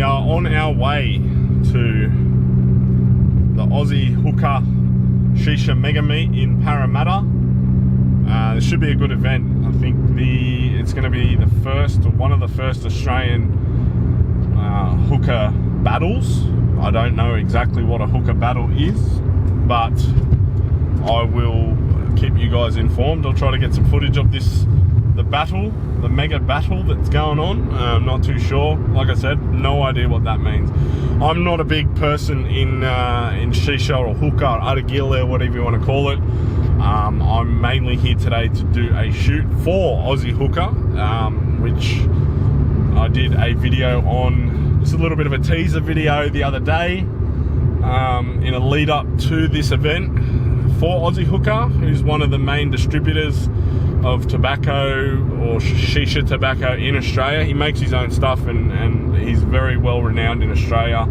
we are on our way to the Ozzy Hookah Shisha Mega Meet in Parramatta. This should be a good event. I think it's going to be the first, or one of the first Australian hookah battles. I don't know exactly what a hookah battle is, but I will keep you guys informed. I'll try to get some footage of the mega battle that's going on. I'm not too sure. Like I said, no idea what that means. I'm not a big person in shisha or hookah or aragile, whatever you want to call it. I'm mainly here today to do a shoot for Ozzy Hookah, which I did a video on, just a little bit of a teaser video the other day, in a lead up to this event for Ozzy Hookah, who's one of the main distributors of tobacco or shisha tobacco in Australia. He makes his own stuff and he's very well renowned in Australia.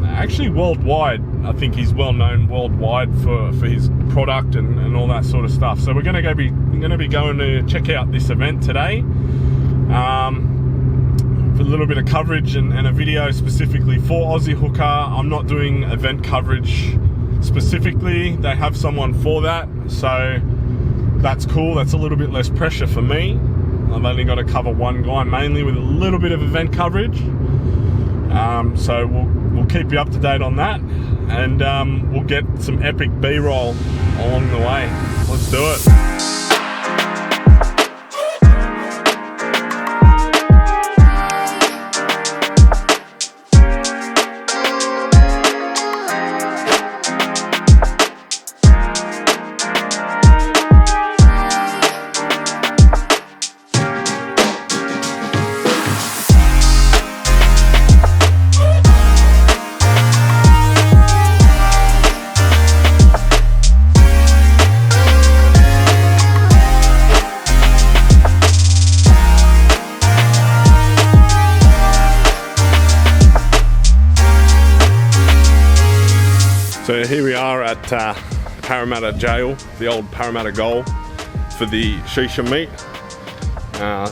Actually worldwide, I think he's well known worldwide for his product and all that sort of stuff. So we're going to be going to check out this event today. For a little bit of coverage and a video specifically for Ozzy Hookah. I'm not doing event coverage specifically. They have someone for that, so that's cool. That's a little bit less pressure for me. I've only got to cover one guy mainly with a little bit of event coverage. So we'll keep you up to date on that, and we'll get some epic B-roll along the way. Let's do it. So here we are at Parramatta Jail, the old Parramatta Goal, for the shisha meet.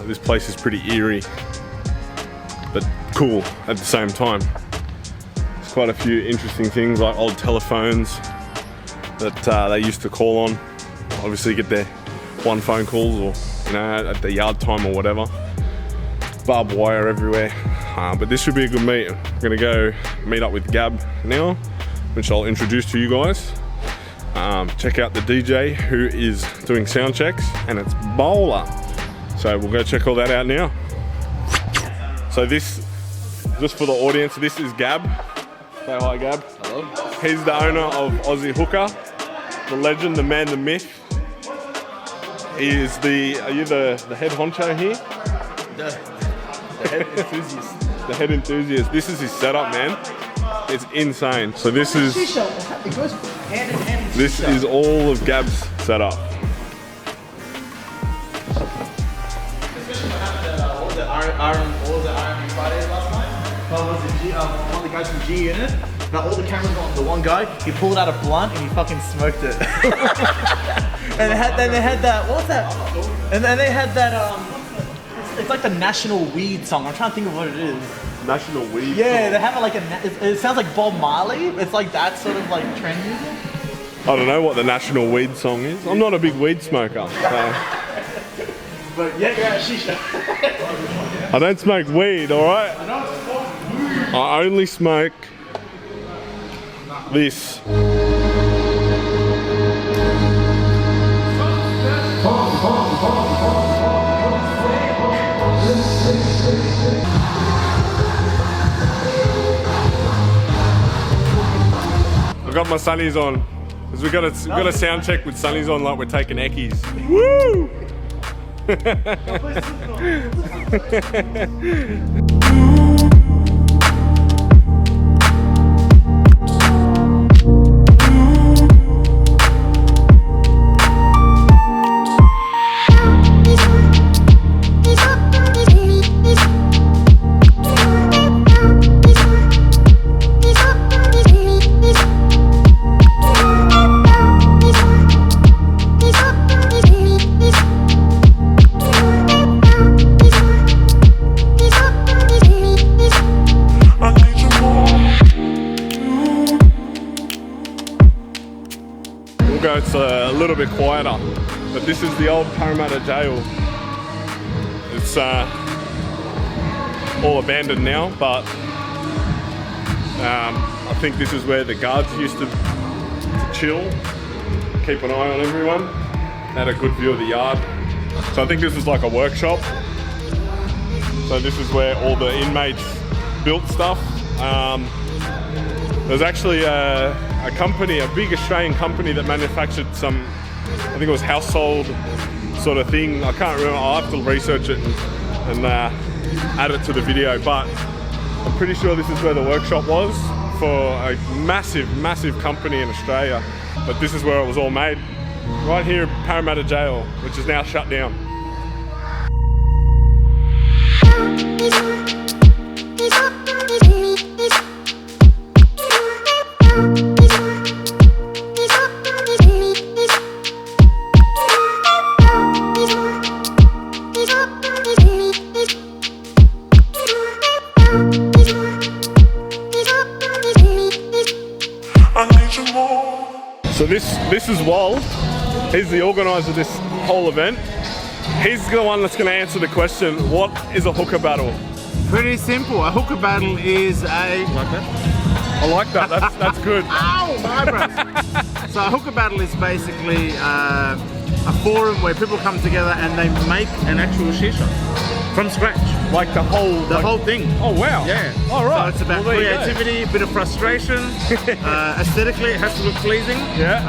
This place is pretty eerie, but cool at the same time. There's quite a few interesting things, like old telephones that they used to call on. Obviously get their one phone calls, or at the yard time or whatever. Barbed wire everywhere, but this should be a good meet. I'm gonna go meet up with Gab now, which I'll introduce to you guys. Check out the DJ who is doing sound checks, and it's Bowler. So we'll go check all that out now. So this, just for the audience, this is Gab. Say hi, Gab. Hello. He's the owner of Ozzy Hookah, the legend, the man, the myth. He is are you the head honcho here? The head enthusiast. The head enthusiast. This is his setup, man. It's insane. So this is all of Gab's setup. What was the Iron Fridays last night? One of the guys from G Unit. Now all the cameras were on the one guy. He pulled out a blunt and he fucking smoked it. And then they had that. What was that? And then they had that. It's like the national weed song. I'm trying to think of what it is. National weed. Yeah, song. they have like it sounds like Bob Marley. It's like that sort of like trend music. I don't know what the national weed song is. I'm not a big weed smoker. So. But yeah, shisha. I don't smoke weed, alright? I only smoke this. I've got my sunnies on, because we got a sound check with sunnies on like we're taking eckies. Woo! little bit quieter. But this is the old Parramatta jail. It's all abandoned now, but I think this is where the guards used to chill, keep an eye on everyone. Had a good view of the yard. So I think this is like a workshop. So this is where all the inmates built stuff. There's actually a company, a big Australian company that manufactured some, I think it was household sort of thing. I can't remember, I'll have to research it and add it to the video, but I'm pretty sure this is where the workshop was for a massive, massive company in Australia. But this is where it was all made, right here at Parramatta Jail, which is now shut down. So this is Wald. He's the organizer of this whole event. He's the one that's going to answer the question, what is a hookah battle? Pretty simple. A hookah battle is a... Like that? I like that, that's good. Ow, my eyebrows. So a hookah battle is basically a forum where people come together and they make an actual shisha from scratch. Like the whole thing. Oh wow. Yeah. All right. So it's about creativity, a bit of frustration. Aesthetically, it has to look pleasing. Yeah.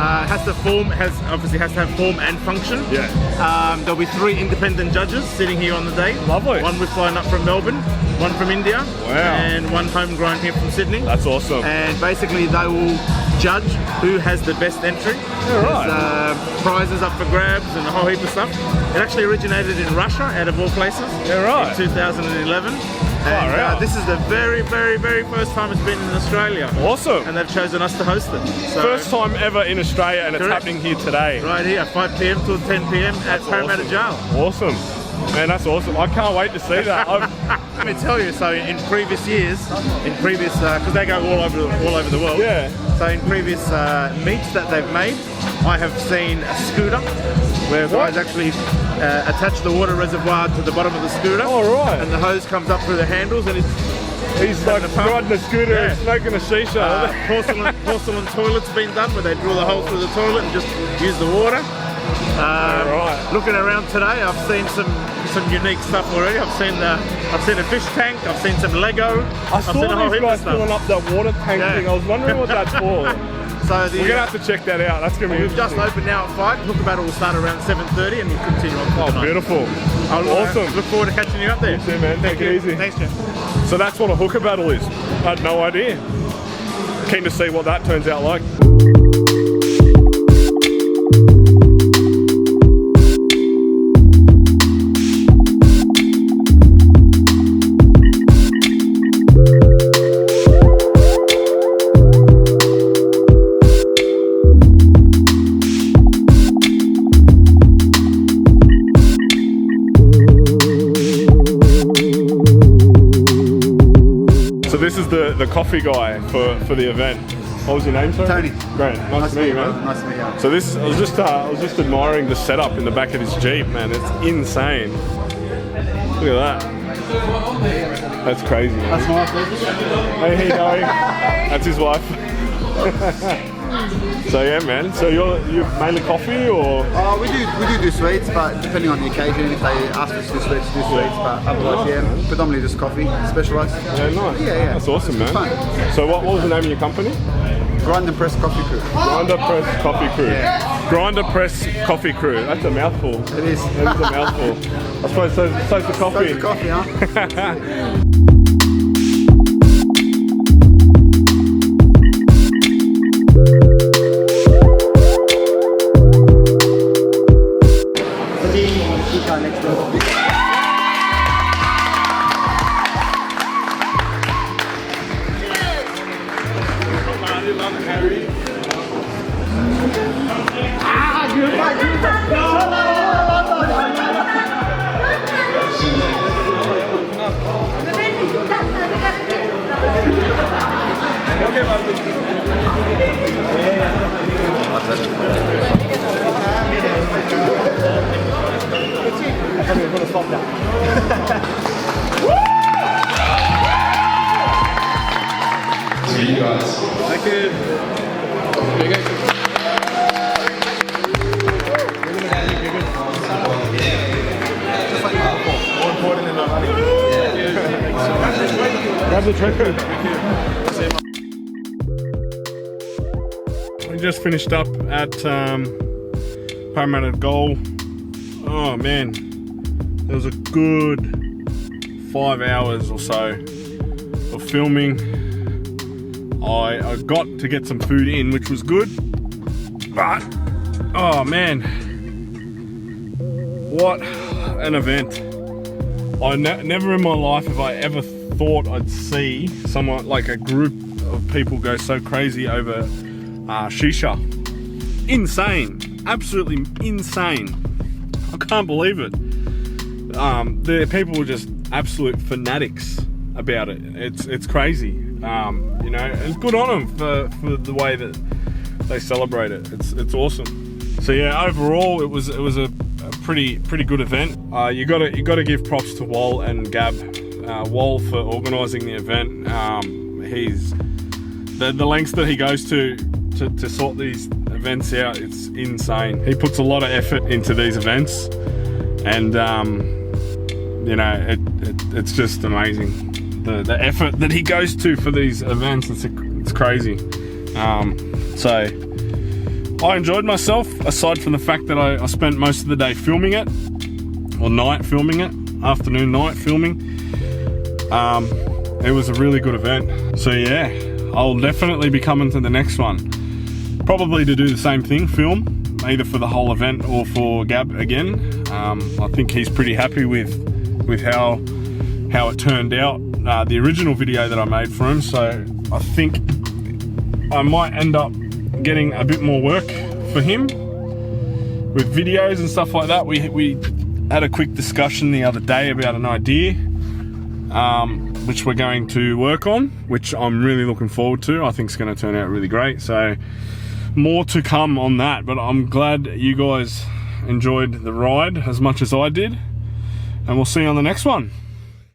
Obviously has to have form and function. Yeah. There'll be 3 independent judges sitting here on the day. Lovely. One we're flying up from Melbourne, one from India, Wow. and one homegrown here from Sydney. That's awesome. And basically they will judge who has the best entry. Yeah, right. There's prizes up for grabs and a whole heap of stuff. It actually originated in Russia, out of all places. Yeah, right. In 2011. And right. this is the very, very, very first time it's been in Australia. Awesome. And they've chosen us to host it. So, First time ever in Australia, and it's Correct. happening here today. right here, 5 p.m. till 10 p.m. at Parramatta Jail. Awesome. Man, that's awesome. I can't wait to see that. Let me tell you, so in previous years, because they go all over the world. Yeah. So in previous meets that they've made, I have seen a scooter where guys actually attach the water reservoir to the bottom of the scooter. All right. And the hose comes up through the handles and He's like riding a scooter Yeah. and smoking a shisha. porcelain toilets been done where they drill the hole through the toilet and just use the water. Right. Looking around today, I've seen some unique stuff already. I've seen a fish tank. I've seen some Lego. I saw these guys filling up that water tank Yeah. thing. I was wondering what that's for. So We're gonna have to check that out. That's gonna be we've just interesting. opened now at 5. Hookah battle will start around 7:30 and we'll continue on. Oh, beautiful. Awesome. Look forward to catching you up there. You too, man. Take it easy. Thanks, Jeff. So that's what a hookah battle is. I had no idea. Keen to see what that turns out like. So this is the coffee guy for the event. What was your name, sir? Tony. Great. Nice to meet you, man. Nice to meet you. So this, I was just admiring the setup in the back of this Jeep, man. It's insane. Look at that. That's crazy, man. That's my wife. Hey, how you going? That's his wife. So yeah, man. So you're mainly coffee, or? We do sweets, but depending on the occasion, if they ask us to do sweets, do sweets. But otherwise, yeah, predominantly just coffee, specialised. Yeah, nice. Yeah. That's awesome, man. Fun. So what was the name of your company? Grind and press coffee crew. Grinder Press Coffee Crew. Yeah. Grinder Press Coffee Crew. That's a mouthful. It is. That is a mouthful. I suppose so's the coffee. So's the coffee, huh? Next to thought we were going to stop that. See you guys. Thank you. More important than my money. Grab the trophy. We just finished up at Parramatta Goal. Oh man, it was a good 5 hours or so of filming. I got to get some food in, which was good, but oh man, what an event. Never in my life have I ever thought I'd see someone, like a group of people, go so crazy over shisha. Insane, absolutely insane. I can't believe it. The people were just absolute fanatics about it. It's crazy, you know, and good on them for the way that they celebrate it. It's awesome. So yeah, overall it was a pretty good event. You gotta give props to Wal and Gab. Wal for organising the event. He's the lengths that he goes to sort these events out. It's insane. He puts a lot of effort into these events, and you know, it's just amazing. The effort that he goes to for these events, it's crazy. So I enjoyed myself, aside from the fact that I spent most of the day filming it, or night filming it, afternoon, night filming. It was a really good event. So yeah, I'll definitely be coming to the next one. Probably to do the same thing, film, either for the whole event or for Gab again. I think he's pretty happy with how it turned out, the original video that I made for him. So I think I might end up getting a bit more work for him with videos and stuff like that. We had a quick discussion the other day about an idea, which we're going to work on, which I'm really looking forward to. I think it's going to turn out really great. So more to come on that, but I'm glad you guys enjoyed the ride as much as I did, and we'll see you on the next one.